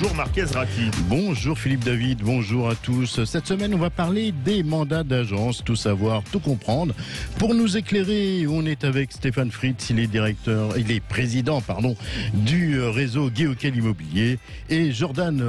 Bonjour Marc Ezrati. Bonjour Philippe David, bonjour à tous. Cette semaine, on va parler des mandats d'agence, tout savoir, tout comprendre. Pour nous éclairer, on est avec Stéphane Fritz, il est président du réseau Guéoquel Immobilier, et Jordan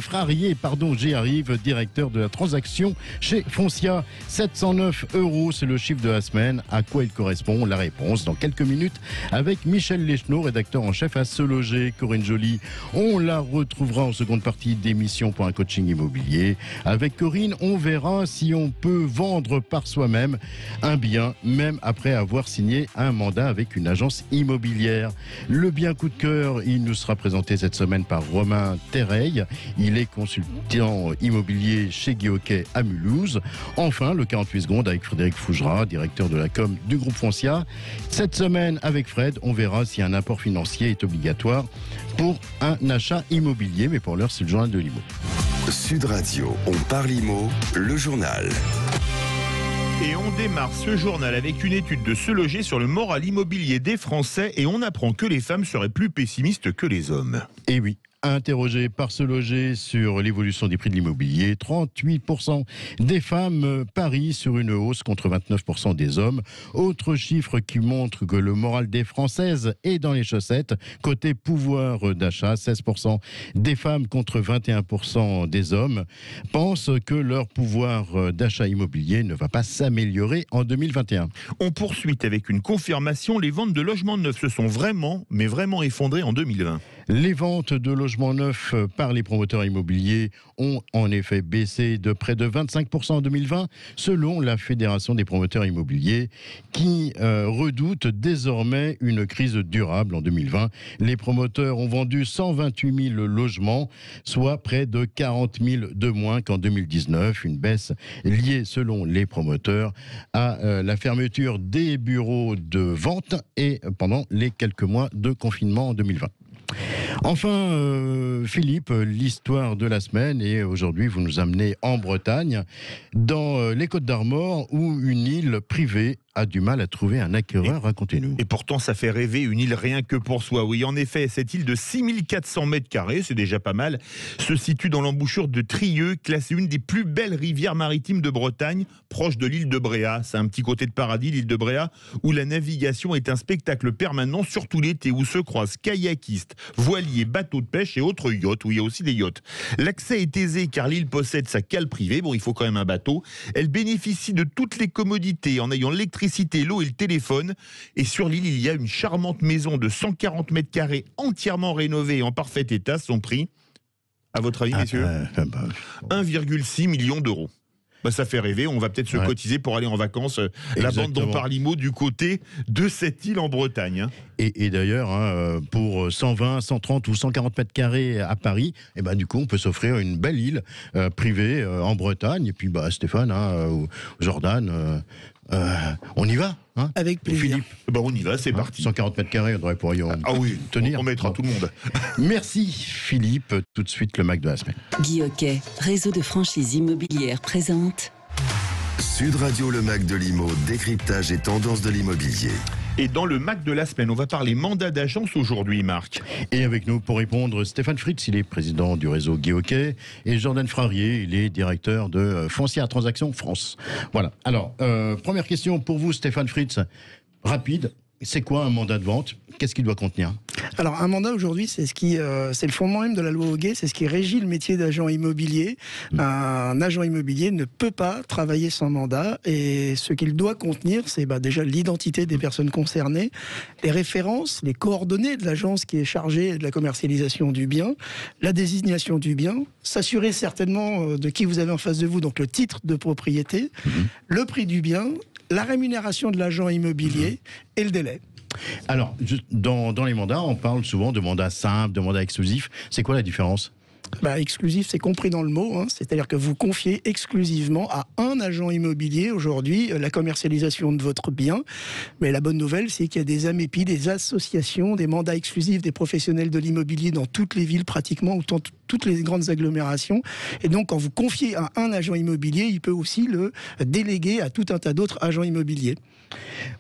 Frarier, j'y arrive, directeur de la transaction chez Foncia. 709 €, c'est le chiffre de la semaine. À quoi il correspond? La réponse dans quelques minutes avec Michel Lecheneau, rédacteur en chef à Se Loger. Corinne Joly, on la retrouvera en seconde partie d'émission pour un coaching immobilier. Avec Corinne, on verra si on peut vendre par soi-même un bien, même après avoir signé un mandat avec une agence immobilière. Le bien coup de cœur, il nous sera présenté cette semaine par Romain Terreil. Il est consultant immobilier chez Guéoquel à Mulhouse. Enfin, le 48 secondes avec Frédéric Fougera, directeur de la com du groupe Foncia. Cette semaine, avec Fred, on verra si un apport financier est obligatoire pour un achat immobilier. Mais pour l'heure, c'est le journal de l'IMO. Sud Radio, on parle IMO, le journal. Et on démarre ce journal avec une étude de Se Loger sur le moral immobilier des Français, et on apprend que les femmes seraient plus pessimistes que les hommes. Et oui. Interrogé par Se Loger sur l'évolution des prix de l'immobilier, 38% des femmes parient sur une hausse contre 29% des hommes. Autre chiffre qui montre que le moral des Françaises est dans les chaussettes. Côté pouvoir d'achat, 16% des femmes contre 21% des hommes pensent que leur pouvoir d'achat immobilier ne va pas s'améliorer en 2021. On poursuit avec une confirmation. Les ventes de logements neufs se sont vraiment effondrées en 2020. Les ventes de logements neufs par les promoteurs immobiliers ont en effet baissé de près de 25% en 2020, selon la Fédération des promoteurs immobiliers, qui redoute désormais une crise durable en 2020. Les promoteurs ont vendu 128 000 logements, soit près de 40 000 de moins qu'en 2019. Une baisse liée, selon les promoteurs, à la fermeture des bureaux de vente et pendant les quelques mois de confinement en 2020. Enfin, Philippe, l'histoire de la semaine, et aujourd'hui vous nous amenez en Bretagne, dans les Côtes d'Armor, où une île privée a du mal à trouver un acquéreur. Racontez-nous. Et pourtant, ça fait rêver, une île rien que pour soi. Oui, en effet, cette île de 6400 mètres carrés, c'est déjà pas mal, se situe dans l'embouchure de Trieux, classée une des plus belles rivières maritimes de Bretagne, proche de l'île de Bréa. C'est un petit côté de paradis, l'île de Bréa, où la navigation est un spectacle permanent, surtout l'été, où se croisent kayakistes, voiliers, bateaux de pêche et autres yachts, où il y a aussi des yachts. L'accès est aisé car l'île possède sa cale privée. Bon, il faut quand même un bateau. Elle bénéficie de toutes les commodités en ayant l'électricité, l'eau et le téléphone. Et sur l'île, il y a une charmante maison de 140 mètres carrés entièrement rénovée et en parfait état. Son prix, à votre avis, messieurs, 1,6 million d'euros. Ça fait rêver, on va peut-être se cotiser pour aller en vacances, la bande dont parle IMO, du côté de cette île en Bretagne. Et d'ailleurs, pour 120, 130 ou 140 mètres carrés à Paris, du coup, on peut s'offrir une belle île privée en Bretagne. Et puis, Stéphane, ou Jordan, on y va, hein? Avec plaisir. Philippe. On y va, c'est parti. 140 mètres carrés, on devrait pouvoir tenir. On mettra tout le monde. Merci Philippe. Tout de suite, le Mac de la semaine. Guéoquel, réseau de franchise immobilière, présente Sud Radio, le Mac de l'IMO, décryptage et tendance de l'immobilier. Et dans le Mac de la semaine, on va parler mandat d'agence aujourd'hui, Marc. Et avec nous pour répondre, Stéphane Fritz, il est président du réseau Guéoquel, et Jordan Frarier, il est directeur de Foncia Transactions France. Voilà. Alors, première question pour vous, Stéphane Fritz, rapide. C'est quoi un mandat de vente? Qu'est-ce qu'il doit contenir? Alors, un mandat aujourd'hui, c'est le fondement même de la loi Hoguet, c'est ce qui régit le métier d'agent immobilier. Un agent immobilier ne peut pas travailler sans mandat, et ce qu'il doit contenir, c'est déjà l'identité des personnes concernées, les références, les coordonnées de l'agence qui est chargée de la commercialisation du bien, la désignation du bien, s'assurer certainement de qui vous avez en face de vous, donc le titre de propriété, le prix du bien, la rémunération de l'agent immobilier et le délai. Alors, dans les mandats, on parle souvent de mandats simples, de mandats exclusifs. C'est quoi la différence ? Exclusif, c'est compris dans le mot, hein. C'est-à-dire que vous confiez exclusivement à un agent immobilier aujourd'hui la commercialisation de votre bien. Mais la bonne nouvelle, c'est qu'il y a des AMEPI, des associations, des mandats exclusifs des professionnels de l'immobilier dans toutes les villes pratiquement, ou toutes les grandes agglomérations. Et donc, quand vous confiez à un agent immobilier, il peut aussi le déléguer à tout un tas d'autres agents immobiliers.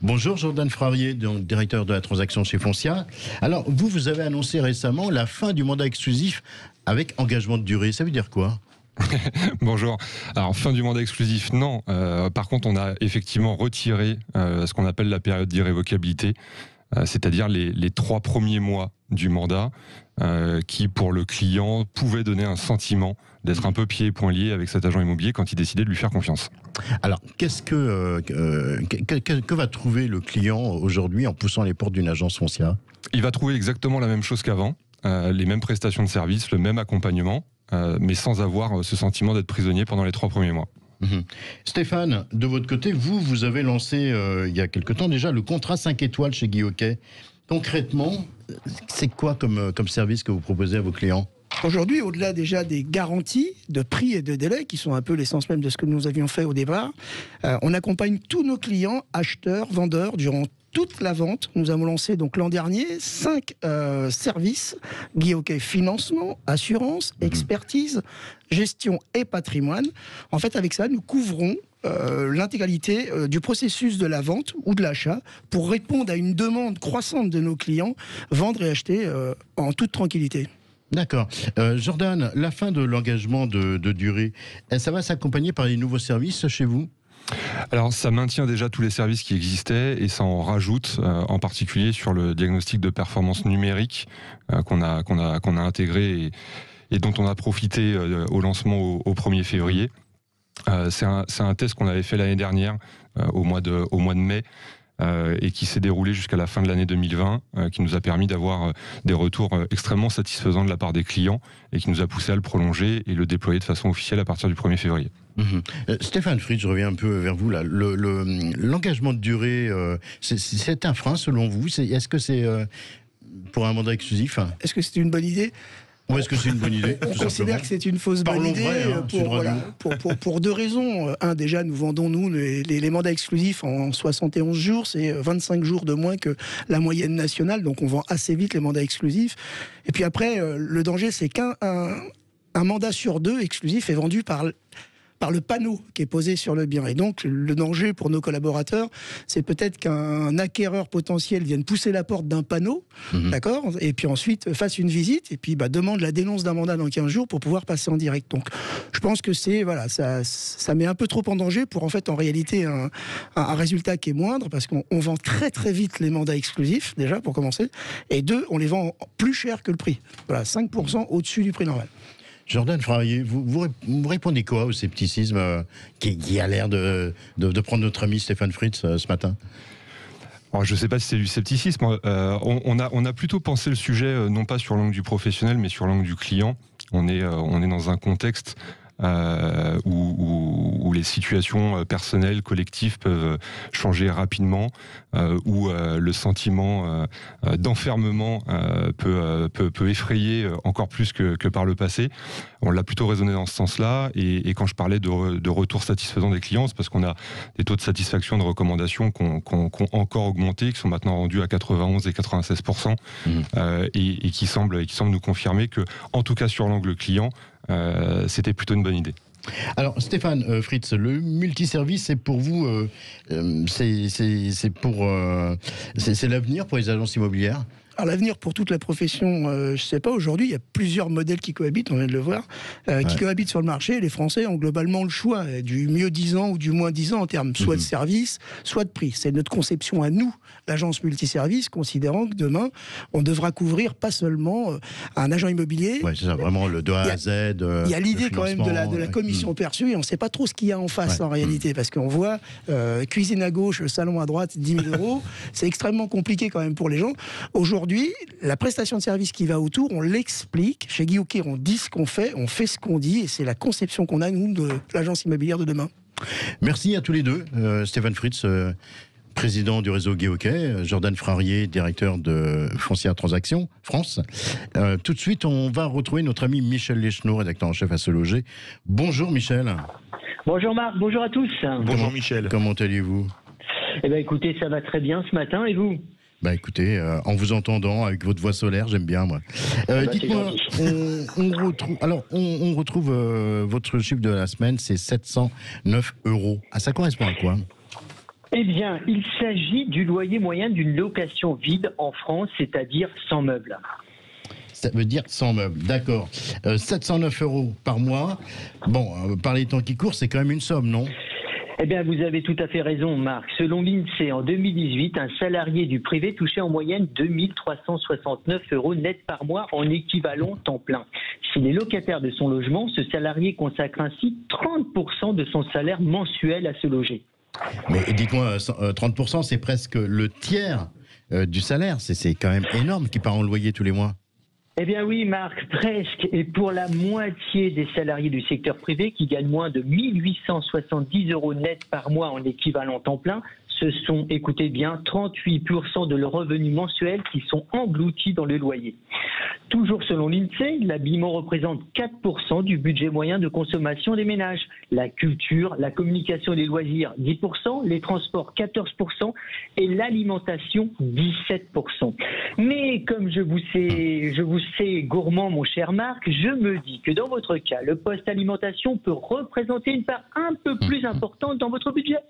Bonjour Jordan Frarier, donc directeur de la transaction chez Foncia. Alors, vous avez annoncé récemment la fin du mandat exclusif avec engagement de durée. Ça veut dire quoi ? Bonjour. Alors, fin du mandat exclusif, non. Par contre, on a effectivement retiré ce qu'on appelle la période d'irrévocabilité, c'est-à-dire les 3 premiers mois du mandat qui, pour le client, pouvaient donner un sentiment d'être un peu pieds et poings liés avec cet agent immobilier quand il décidait de lui faire confiance. Alors, que va trouver le client aujourd'hui en poussant les portes d'une agence Foncia ? Il va trouver exactement la même chose qu'avant, les mêmes prestations de services, le même accompagnement, mais sans avoir ce sentiment d'être prisonnier pendant les 3 premiers mois. Stéphane, de votre côté, vous avez lancé il y a quelque temps déjà le contrat 5 étoiles chez Guy Hockey. Concrètement, c'est quoi comme service que vous proposez à vos clients ? Aujourd'hui, au-delà déjà des garanties de prix et de délai, qui sont un peu l'essence même de ce que nous avions fait au départ, on accompagne tous nos clients, acheteurs, vendeurs, durant toute la vente. Nous avons lancé donc l'an dernier 5 services, Guy Hockey financement, assurance, expertise, gestion et patrimoine. En fait, avec ça, nous couvrons l'intégralité du processus de la vente ou de l'achat pour répondre à une demande croissante de nos clients, vendre et acheter en toute tranquillité. D'accord. Jordan, la fin de l'engagement de durée, ça va s'accompagner par les nouveaux services chez vous ? Alors, ça maintient déjà tous les services qui existaient et ça en rajoute, en particulier sur le diagnostic de performance numérique qu'on a intégré et dont on a profité au lancement au 1er février. C'est un test qu'on avait fait l'année dernière, au mois de mai, et qui s'est déroulé jusqu'à la fin de l'année 2020, qui nous a permis d'avoir des retours extrêmement satisfaisants de la part des clients et qui nous a poussé à le prolonger et le déployer de façon officielle à partir du 1er février. Stéphane Fritz, je reviens un peu vers vous là. L'engagement de durée, c'est un frein selon vous ? Est-ce que c'est pour un mandat exclusif ? Est-ce que c'est une bonne idée ? Ou est-ce que c'est une bonne idée ? On considère que c'est une fausse bonne idée pour 2 raisons. Un, déjà, nous vendons les mandats exclusifs en 71 jours, c'est 25 jours de moins que la moyenne nationale, donc on vend assez vite les mandats exclusifs. Et puis après, le danger, c'est qu'un mandat sur 2 exclusif est vendu par le panneau qui est posé sur le bien. Et donc, le danger pour nos collaborateurs, c'est peut-être qu'un acquéreur potentiel vienne pousser la porte d'un panneau, d'accord ? Et puis ensuite, fasse une visite, et puis demande la dénonce d'un mandat dans 15 jours pour pouvoir passer en direct. Donc, je pense que ça met un peu trop en danger pour, en réalité, un résultat qui est moindre, parce qu'on vend très très vite les mandats exclusifs, déjà, pour commencer, et 2, on les vend plus cher que le prix. Voilà, 5% au-dessus du prix normal. Jordan Frarier, vous répondez quoi au scepticisme qui a l'air de prendre notre ami Stéphane Fritz ce matin ? Alors, je ne sais pas si c'est du scepticisme. On a plutôt pensé le sujet, non pas sur l'angle du professionnel, mais sur l'angle du client. On est dans un contexte où les situations personnelles, collectives peuvent changer rapidement, où le sentiment d'enfermement peut effrayer encore plus que par le passé. On l'a plutôt raisonné dans ce sens-là, et quand je parlais de retour satisfaisant des clients, c'est parce qu'on a des taux de satisfaction de recommandation qui ont encore augmenté, qui sont maintenant rendus à 91 et 96%, et qui semblent nous confirmer que, en tout cas sur l'angle client, c'était plutôt une bonne idée. Alors Stéphane Fritz, le multiservice, c'est pour vous, c'est l'avenir pour les agences immobilières ? Alors l'avenir pour toute la profession, je ne sais pas, aujourd'hui il y a plusieurs modèles qui cohabitent, on vient de le voir, qui cohabitent sur le marché. Les Français ont globalement le choix du mieux 10 ans ou du moins 10 ans en termes soit de service, soit de prix. C'est notre conception à nous, l'agence multiservice, considérant que demain on devra couvrir pas seulement un agent immobilier. Ouais, c'est ça, vraiment le de A à Z. Il y a l'idée quand même de la commission perçue, et on ne sait pas trop ce qu'il y a en face en réalité, parce qu'on voit cuisine à gauche, salon à droite, 10 000 €. C'est extrêmement compliqué quand même pour les gens. Aujourd'hui, la prestation de service qui va autour, on l'explique. Chez Guy Hockey, on dit ce qu'on fait, on fait ce qu'on dit, et c'est la conception qu'on a, nous, de l'agence immobilière de demain. Merci à tous les deux. Stéphane Fritz, président du réseau Guy Hockey, Jordan Frarier, directeur de Foncia Transactions France. Tout de suite, on va retrouver notre ami Michel Leschneau, rédacteur en chef à Se Loger. Bonjour Michel. Bonjour Marc, bonjour à tous. Bonjour Michel. Comment allez-vous ? Eh bien écoutez, ça va très bien ce matin, et vous ? Bah écoutez, en vous entendant avec votre voix solaire, j'aime bien moi. Dites-moi, on retrouve votre chiffre de la semaine, c'est 709 €. Ah, ça correspond à quoi? Eh bien, il s'agit du loyer moyen d'une location vide en France, c'est-à-dire sans meubles. Ça veut dire sans meubles, d'accord. 709 € par mois. Bon, par les temps qui courent, c'est quand même une somme, non? Eh bien, vous avez tout à fait raison, Marc. Selon l'INSEE, en 2018, un salarié du privé touchait en moyenne 2369 € net par mois en équivalent temps plein. S'il est locataire de son logement, ce salarié consacre ainsi 30% de son salaire mensuel à se loger. Mais dites-moi, 30%, c'est presque le tiers du salaire. C'est quand même énorme qui part en loyer tous les mois. Eh bien oui, Marc, presque. Et pour la moitié des salariés du secteur privé qui gagnent moins de 1870 € net par mois en équivalent temps plein, ce sont, écoutez bien, 38% de leurs revenus mensuels qui sont engloutis dans le loyer. Toujours selon l'INSEE, l'habillement représente 4% du budget moyen de consommation des ménages. La culture, la communication et les loisirs, 10%, les transports, 14% et l'alimentation, 17%. Mais comme je vous sais gourmand, mon cher Marc, je me dis que dans votre cas, le poste alimentation peut représenter une part un peu plus importante dans votre budget.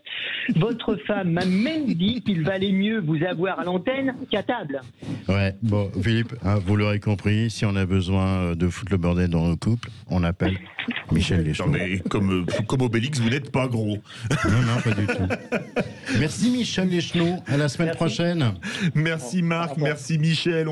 Votre femme m'a même dit qu'il valait mieux vous avoir à l'antenne qu'à table. Ouais, bon, Philippe, vous l'aurez compris, si on a besoin de foutre le bordel dans nos couples, on appelle Michel Leschneau. Non mais comme Obélix, vous n'êtes pas gros. Non, pas du tout. Merci Michel Leschneau, à la semaine prochaine. Merci Marc, merci Michel.